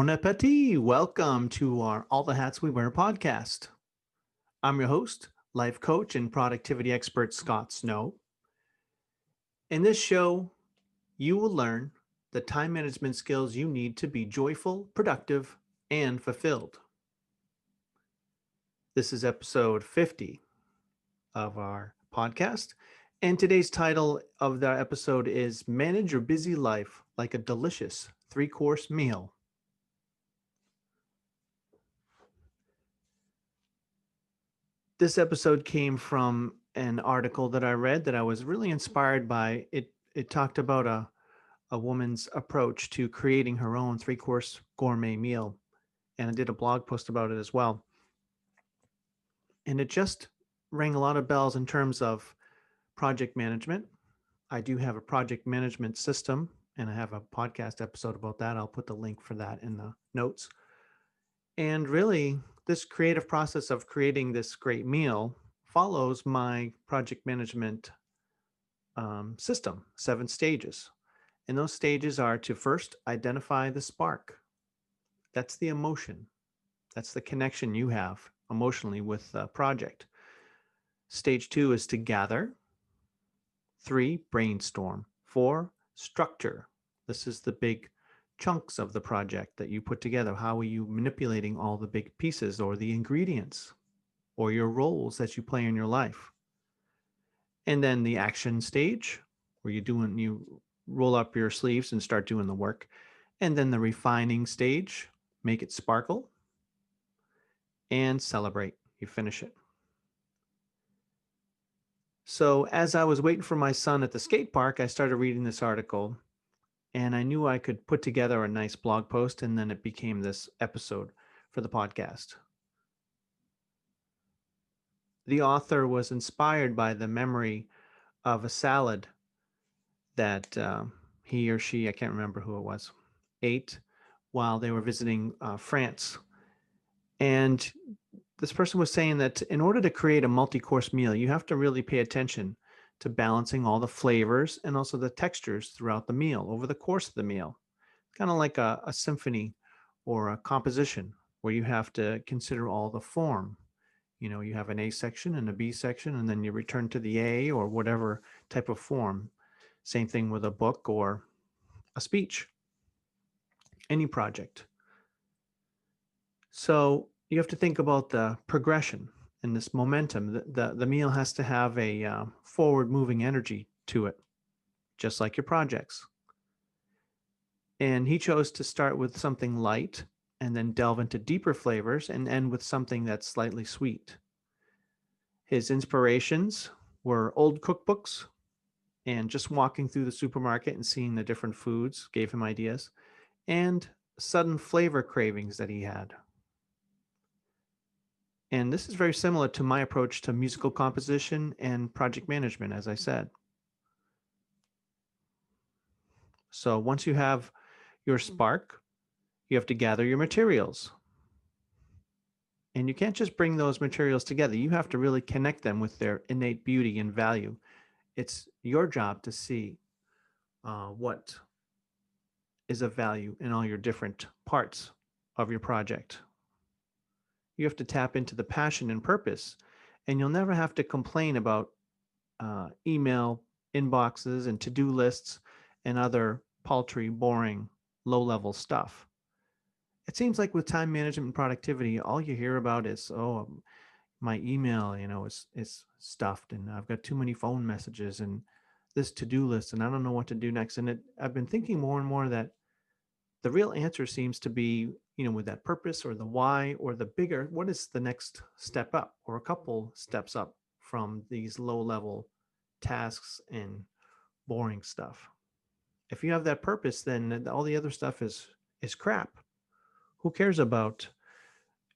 Bon appetit. Welcome to our All the Hats We Wear podcast. I'm your host, life coach and productivity expert Scott Snow. In this show, you will learn the time management skills you need to be joyful, productive, and fulfilled. This is episode 50 of our podcast. And today's title of the episode is Manage Your Busy Life Like a Delicious Three-Course Meal. This episode came from an article that I read that I was really inspired by. It talked about a woman's approach to creating her own three-course gourmet meal. And I did a blog post about it as well. And it just rang a lot of bells in terms of project management. I do have a project management system, and I have a podcast episode about that. I'll put the link for that in the notes. And really, this creative process of creating this great meal follows my project management system, 7 stages. And those stages are to first identify the spark. That's the emotion. That's the connection you have emotionally with the project. Stage 2 is to gather. 3, brainstorm. 4, structure. This is the big chunks of the project that you put together. How are you manipulating all the big pieces or the ingredients or your roles that you play in your life? And then the action stage, where you roll up your sleeves and start doing the work. And then the refining stage, make it sparkle, and celebrate. You finish it. So as I was waiting for my son at the skate park, I started reading this article, and I knew I could put together a nice blog post, and then it became this episode for the podcast. The author was inspired by the memory of a salad that he or she, I can't remember who it was, ate while they were visiting France. And this person was saying that in order to create a multi-course meal, you have to really pay attention to balancing all the flavors and also the textures throughout the meal over the course of the meal. Kind of like a symphony or a composition where you have to consider all the form. You know, you have an A section and a B section, and then you return to the A or whatever type of form. Same thing with a book or a speech, any project. So you have to think about the progression and this momentum. The meal has to have a forward moving energy to it, just like your projects. And he chose to start with something light and then delve into deeper flavors and end with something that's slightly sweet. His inspirations were old cookbooks, and just walking through the supermarket and seeing the different foods gave him ideas, and sudden flavor cravings that he had. And this is very similar to my approach to musical composition and project management, as I said. So once you have your spark, you have to gather your materials. And you can't just bring those materials together. You have to really connect them with their innate beauty and value. It's your job to see what is of value in all your different parts of your project. You have to tap into the passion and purpose, and you'll never have to complain about email inboxes and to-do lists and other paltry, boring, low-level stuff. It seems like with time management and productivity, all you hear about is, my email, is stuffed, and I've got too many phone messages and this to-do list, and I don't know what to do next. And I've been thinking more and more that the real answer seems to be, with that purpose or the why or the bigger, what is the next step up or a couple steps up from these low-level tasks and boring stuff. If you have that purpose, then all the other stuff is crap. Who cares about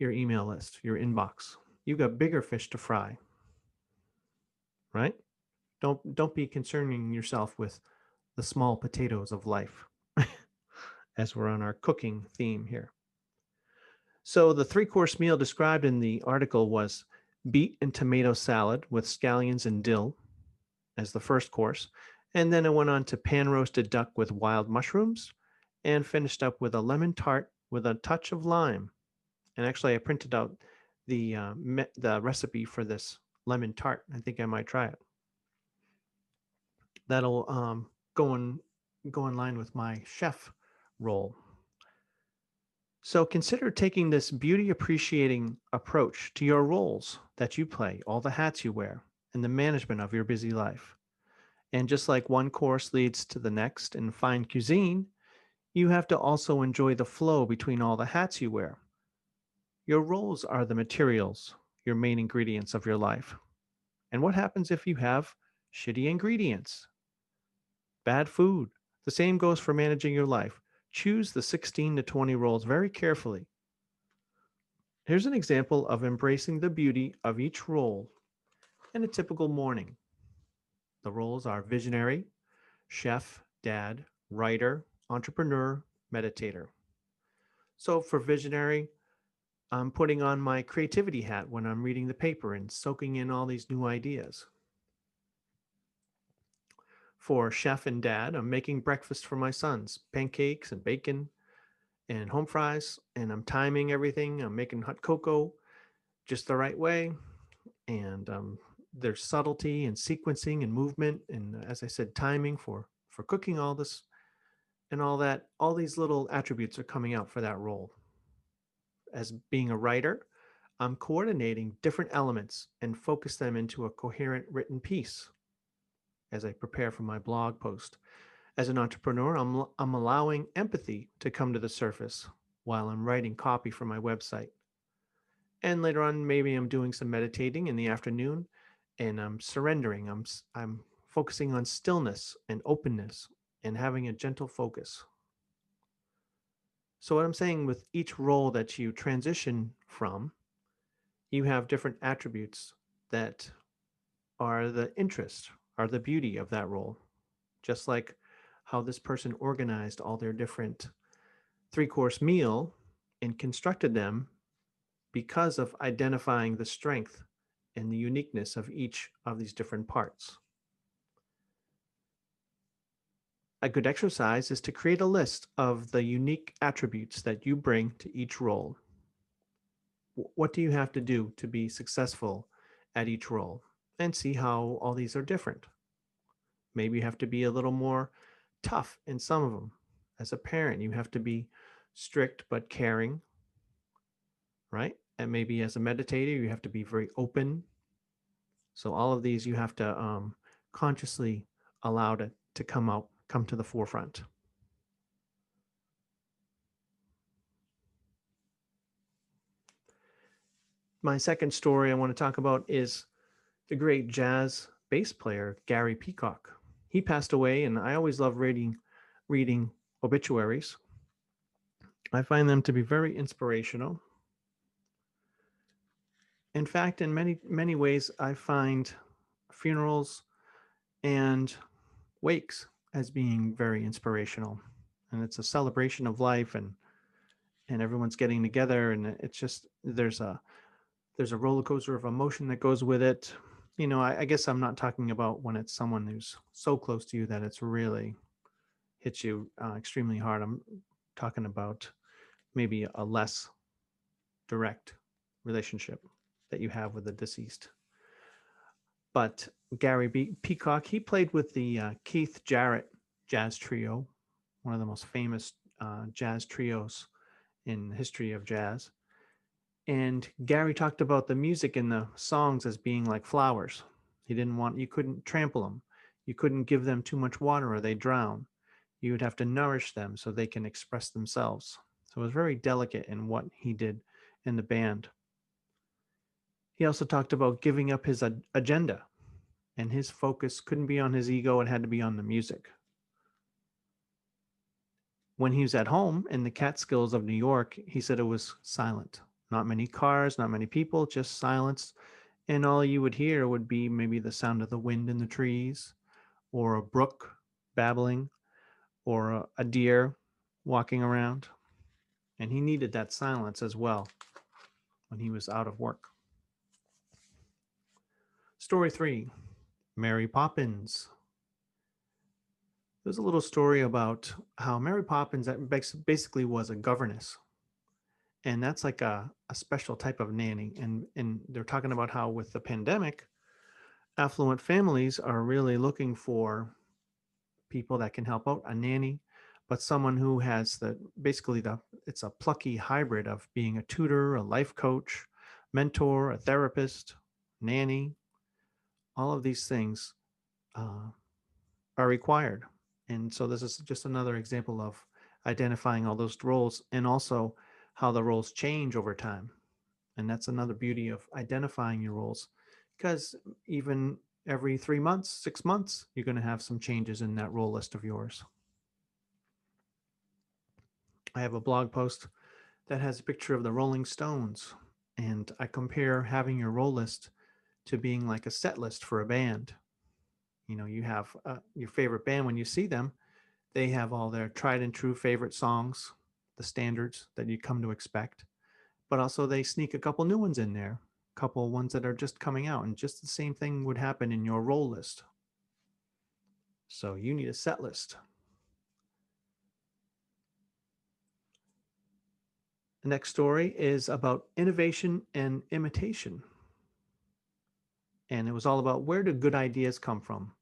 your email list, your inbox? You've got bigger fish to fry, right? Don't be concerning yourself with the small potatoes of life, as we're on our cooking theme here. So the three-course meal described in the article was beet and tomato salad with scallions and dill as the first course. And then it went on to pan-roasted duck with wild mushrooms and finished up with a lemon tart with a touch of lime. And actually, I printed out the recipe for this lemon tart. I think I might try it. That'll go in go in line with my chef role. So consider taking this beauty appreciating approach to your roles that you play, all the hats you wear, and the management of your busy life. And just like one course leads to the next in fine cuisine, you have to also enjoy the flow between all the hats you wear. Your roles are the materials, your main ingredients of your life. And what happens if you have shitty ingredients, bad food? The same goes for managing your life. Choose the 16 to 20 roles very carefully. Here's an example of embracing the beauty of each role in a typical morning. The roles are visionary, chef, dad, writer, entrepreneur, meditator. So for visionary, I'm putting on my creativity hat when I'm reading the paper and soaking in all these new ideas. For chef and dad, I'm making breakfast for my sons, pancakes and bacon and home fries, and I'm timing everything. I'm making hot cocoa just the right way, and there's subtlety and sequencing and movement, and as I said, timing for cooking all this and all that. All these little attributes are coming out for that role. As being a writer, I'm coordinating different elements and focus them into a coherent written piece as I prepare for my blog post. As an entrepreneur, I'm allowing empathy to come to the surface while I'm writing copy for my website. And later on, maybe I'm doing some meditating in the afternoon and I'm surrendering. I'm focusing on stillness and openness and having a gentle focus. So, what I'm saying with each role that you transition from, you have different attributes that are the interest, are the beauty of that role. Just like how this person organized all their different three-course meal and constructed them because of identifying the strength and the uniqueness of each of these different parts. A good exercise is to create a list of the unique attributes that you bring to each role. What do you have to do to be successful at each role? And see how all these are different. Maybe you have to be a little more tough in some of them. As a parent, you have to be strict but caring, right? And maybe as a meditator, you have to be very open. So all of these you have to consciously allow to come to the forefront. My second story I want to talk about is the great jazz bass player Gary Peacock. He passed away, and I always love reading obituaries. I find them to be very inspirational. In fact, in many ways, I find funerals and wakes as being very inspirational, and it's a celebration of life, and everyone's getting together, and it's just there's a roller coaster of emotion that goes with it. I guess I'm not talking about when it's someone who's so close to you that it's really hits you extremely hard. I'm talking about maybe a less direct relationship that you have with the deceased. But Peacock, he played with the Keith Jarrett jazz trio, one of the most famous jazz trios in the history of jazz. And Gary talked about the music in the songs as being like flowers. You couldn't trample them. You couldn't give them too much water or they drown. You would have to nourish them so they can express themselves. So it was very delicate in what he did in the band. He also talked about giving up his agenda, and his focus couldn't be on his ego, it had to be on the music. When he was at home in the Catskills of New York, he said it was silent. Not many cars, not many people, just silence. And all you would hear would be maybe the sound of the wind in the trees, or a brook babbling, or a deer walking around. And he needed that silence as well when he was out of work. Story 3, Mary Poppins. There's a little story about how Mary Poppins basically was a governess And that's like a special type of nanny. And they're talking about how with the pandemic, affluent families are really looking for people that can help out, a nanny, but someone who has the basically the it's a plucky hybrid of being a tutor, a life coach, mentor, a therapist, nanny. All of these things uh, are required. And so this is just another example of identifying all those roles and also how the roles change over time. And that's another beauty of identifying your roles, because even every 3 months, 6 months, you're going to have some changes in that role list of yours. I have a blog post that has a picture of the Rolling Stones, and I compare having your role list to being like a set list for a band. You know, you have your favorite band. When you see them, they have all their tried and true favorite songs, the standards that you come to expect, but also they sneak a couple new ones in there, a couple ones that are just coming out, and just the same thing would happen in your role list. So you need a set list. The next story is about innovation and imitation. And it was all about, where do good ideas come from?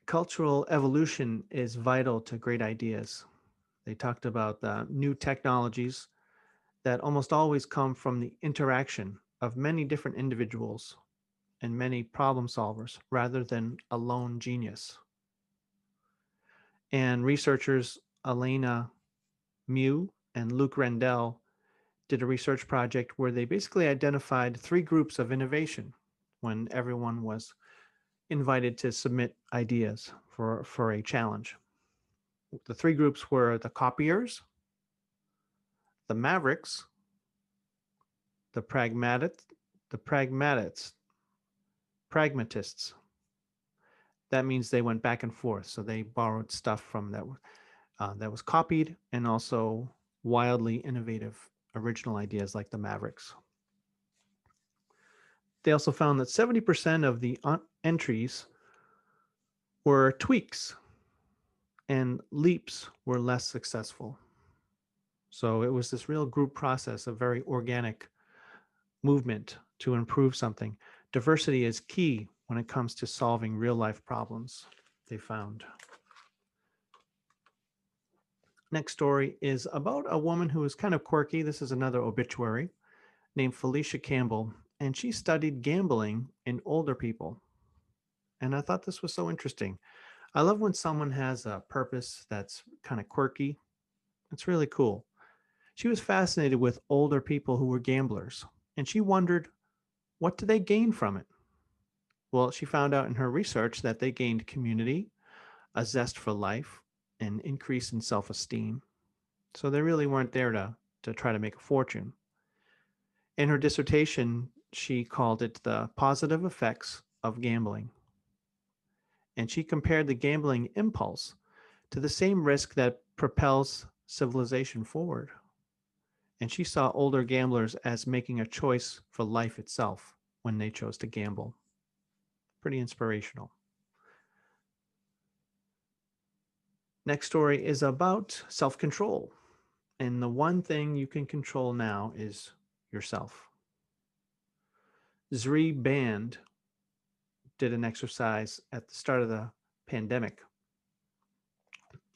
Cultural evolution is vital to great ideas. They talked about the new technologies that almost always come from the interaction of many different individuals and many problem solvers rather than a lone genius. And researchers Elena Mew and Luke Rendell did a research project where they basically identified three groups of innovation when everyone was invited to submit ideas for a challenge. The three groups were the copiers, the mavericks, the the pragmatists. That means they went back and forth. So they borrowed stuff from that was copied, and also wildly innovative original ideas like the mavericks. They also found that 70% of the entries were tweaks, and leaps were less successful. So it was this real group process, a very organic movement to improve something. Diversity is key when it comes to solving real life problems, they found. Next story is about a woman who is kind of quirky. This is another obituary, named Felicia Campbell, and she studied gambling in older people. And I thought this was so interesting. I love when someone has a purpose that's kind of quirky. It's really cool. She was fascinated with older people who were gamblers, and she wondered, what do they gain from it? Well, she found out in her research that they gained community, a zest for life, an increase in self esteem. So they really weren't there to try to make a fortune. In her dissertation, she called it the positive effects of gambling. And she compared the gambling impulse to the same risk that propels civilization forward. And she saw older gamblers as making a choice for life itself when they chose to gamble. Pretty inspirational. Next story is about self control. And the one thing you can control now is yourself. Zri Band did an exercise at the start of the pandemic.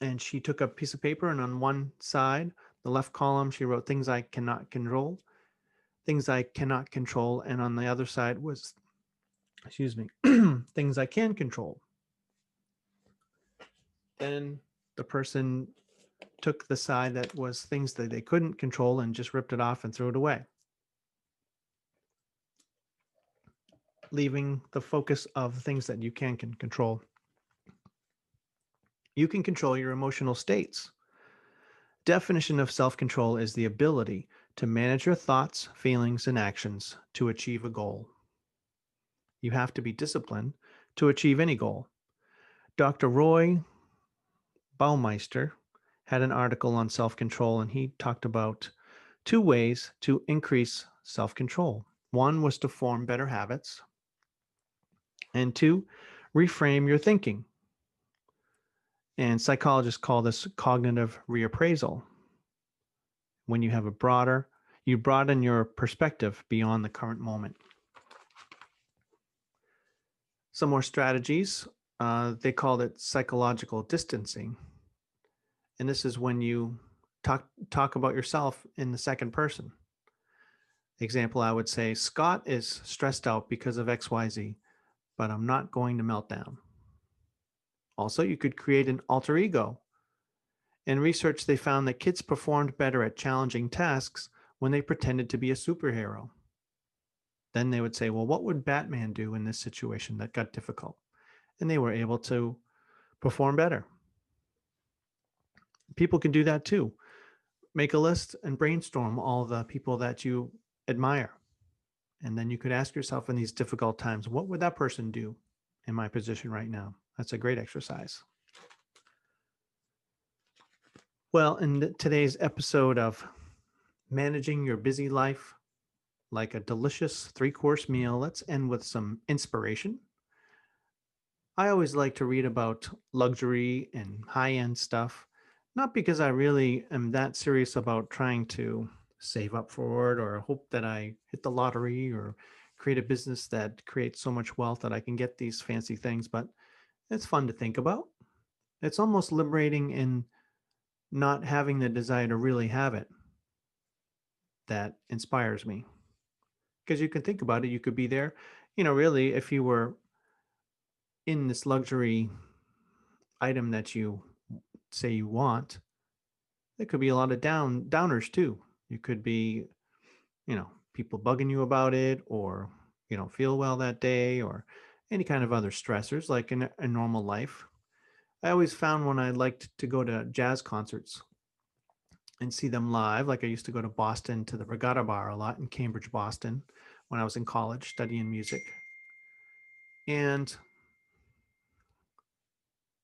And she took a piece of paper, and on one side, the left column, she wrote things I cannot control, things I cannot control. And on the other side was, excuse me, things I can control. Then the person took the side that was things that they couldn't control and just ripped it off and threw it away, leaving the focus of things that you can control. You can control your emotional states. Definition of self-control is the ability to manage your thoughts, feelings, and actions to achieve a goal. You have to be disciplined to achieve any goal. Dr. Roy Baumeister had an article on self-control, and he talked about two ways to increase self-control. One was to form better habits, and two, reframe your thinking. And psychologists call this cognitive reappraisal. when you have you broaden your perspective beyond the current moment. Some more strategies. They called it psychological distancing. And this is when you talk about yourself in the second person. Example, I would say, Scott is stressed out because of XYZ, but I'm not going to melt down. Also, you could create an alter ego. In research, they found that kids performed better at challenging tasks when they pretended to be a superhero. Then they would say, well, what would Batman do in this situation that got difficult? And they were able to perform better. People can do that too. Make a list and brainstorm all the people that you admire. And then you could ask yourself in these difficult times, what would that person do in my position right now? That's a great exercise. Well, in today's episode of Managing Your Busy Life Like a Delicious 3-course meal, let's end with some inspiration. I always like to read about luxury and high-end stuff, not because I really am that serious about trying to save up for it or hope that I hit the lottery or create a business that creates so much wealth that I can get these fancy things, but it's fun to think about. It's almost liberating in not having the desire to really have it that inspires me. Because you can think about it, you could be there. Really, if you were in this luxury item that you say you want, there could be a lot of downers too. You could be, people bugging you about it, or you don't feel well that day, or any kind of other stressors like in a normal life. I always found when I liked to go to jazz concerts and see them live, like I used to go to Boston to the Regatta Bar a lot in Cambridge, Boston, when I was in college studying music. And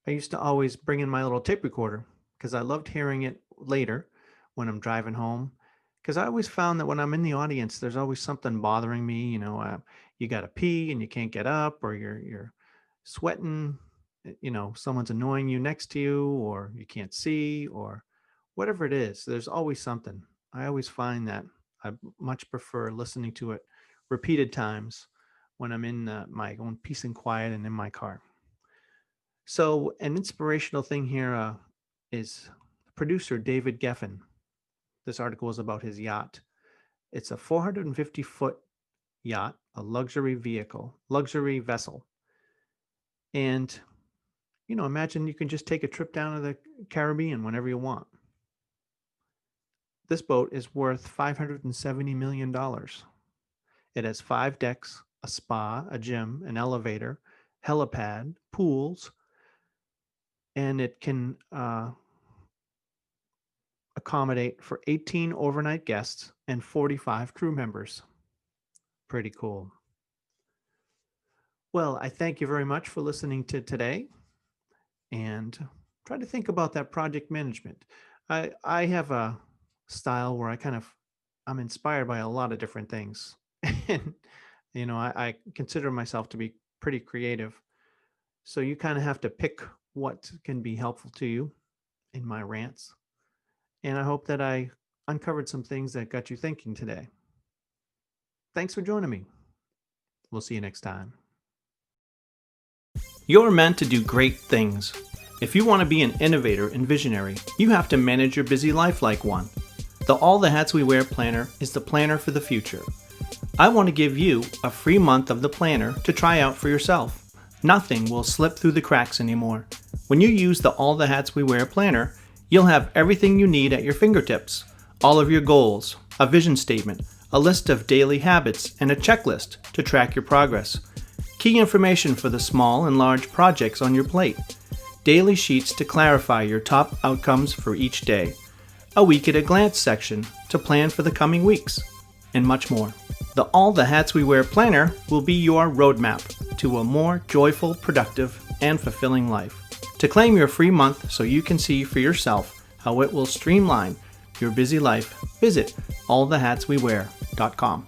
I used to always bring in my little tape recorder because I loved hearing it later when I'm driving home. Because I always found that when I'm in the audience, there's always something bothering me. You got to pee and you can't get up, or you're sweating. Someone's annoying you next to you, or you can't see, or whatever it is. There's always something. I always find that I much prefer listening to it repeated times when I'm in my own peace and quiet and in my car. So an inspirational thing here is producer David Geffen. This article is about his yacht. It's a 450-foot yacht, a luxury vessel. And, imagine you can just take a trip down to the Caribbean whenever you want. This boat is worth $570 million. It has 5 decks, a spa, a gym, an elevator, helipad, pools, and it can accommodate for 18 overnight guests and 45 crew members. Pretty cool. Well, I thank you very much for listening to today, and try to think about that project management. I have a style where I'm inspired by a lot of different things. And, I consider myself to be pretty creative. So you kind of have to pick what can be helpful to you in my rants. And I hope that I uncovered some things that got you thinking today. Thanks for joining me. We'll see you next time. You're meant to do great things. If you want to be an innovator and visionary, you have to manage your busy life like one. The All the Hats We Wear planner is the planner for the future. I want to give you a free month of the planner to try out for yourself. Nothing will slip through the cracks anymore. When you use the All the Hats We Wear planner, you'll have everything you need at your fingertips. All of your goals, a vision statement, a list of daily habits, and a checklist to track your progress. Key information for the small and large projects on your plate. Daily sheets to clarify your top outcomes for each day. A week at a glance section to plan for the coming weeks, and much more. The All the Hats We Wear planner will be your roadmap to a more joyful, productive, and fulfilling life. To claim your free month so you can see for yourself how it will streamline your busy life, visit allthehatswewear.com.